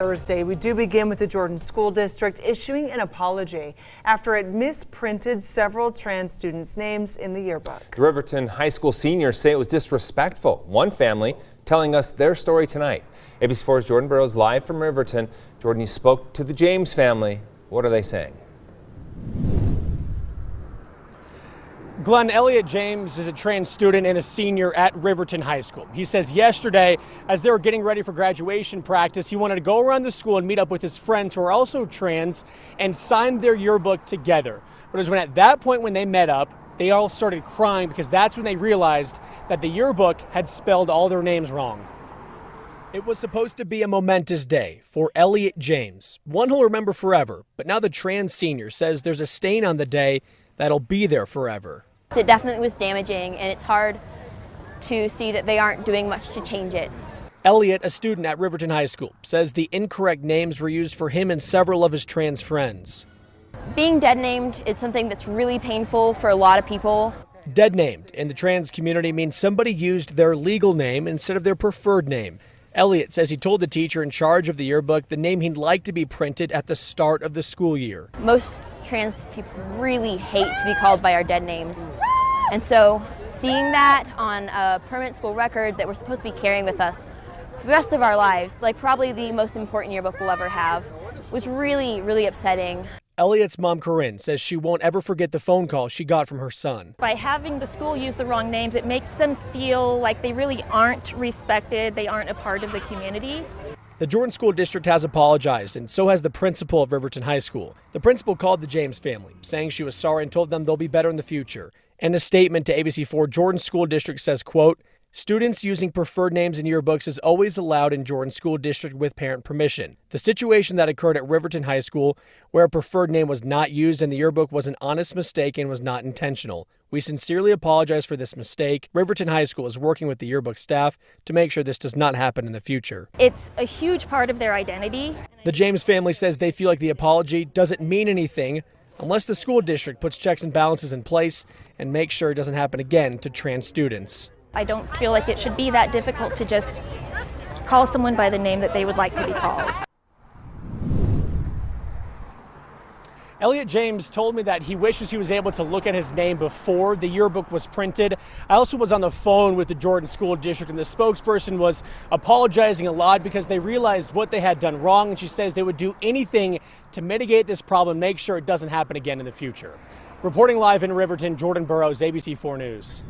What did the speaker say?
Thursday, we do begin with the Jordan School District issuing an apology after it misprinted several trans students' names in the yearbook. The Riverton High School seniors say it was disrespectful. One family telling us their story tonight. ABC4's Jordan Burrows live from Riverton. Jordan, you spoke to the James family. What are they saying? Glenn, Elliot James is a trans student and a senior at Riverton High School. He says yesterday, as they were getting ready for graduation practice, he wanted to go around the school and meet up with his friends who are also trans and sign their yearbook together. But it was at that point when they met up, they all started crying because that's when they realized that the yearbook had spelled all their names wrong. It was supposed to be a momentous day for Elliot James, one he'll remember forever. But now the trans senior says there's a stain on the day that'll be there forever. It definitely was damaging, and it's hard to see that they aren't doing much to change it. Elliot, a student at Riverton High School, says the incorrect names were used for him and several of his trans friends. Being dead named is something that's really painful for a lot of people. Dead named in the trans community means somebody used their legal name instead of their preferred name. Elliot says he told the teacher in charge of the yearbook the name he'd like to be printed at the start of the school year. Most trans people really hate to be called by our dead names. And so seeing that on a permanent school record that we're supposed to be carrying with us for the rest of our lives, like probably the most important yearbook we'll ever have, was really, really upsetting. Elliot's mom, Corinne, says she won't ever forget the phone call she got from her son. By having the school use the wrong names, it makes them feel like they really aren't respected, they aren't a part of the community. The Jordan School District has apologized, and so has the principal of Riverton High School. The principal called the James family, saying she was sorry and told them they'll be better in the future. In a statement to ABC4, Jordan School District says, quote, "Students using preferred names in yearbooks is always allowed in Jordan School District with parent permission. The situation that occurred at Riverton High School, where a preferred name was not used in the yearbook, was an honest mistake and was not intentional. We sincerely apologize for this mistake. Riverton High School is working with the yearbook staff to make sure this does not happen in the future." It's a huge part of their identity. The James family says they feel like the apology doesn't mean anything unless the school district puts checks and balances in place and makes sure it doesn't happen again to trans students. I don't feel like it should be that difficult to just call someone by the name that they would like to be called. Elliot James told me that he wishes he was able to look at his name before the yearbook was printed. I also was on the phone with the Jordan School District, and the spokesperson was apologizing a lot because they realized what they had done wrong, and she says they would do anything to mitigate this problem, make sure it doesn't happen again in the future. Reporting live in Riverton, Jordan Burrows, ABC4 News.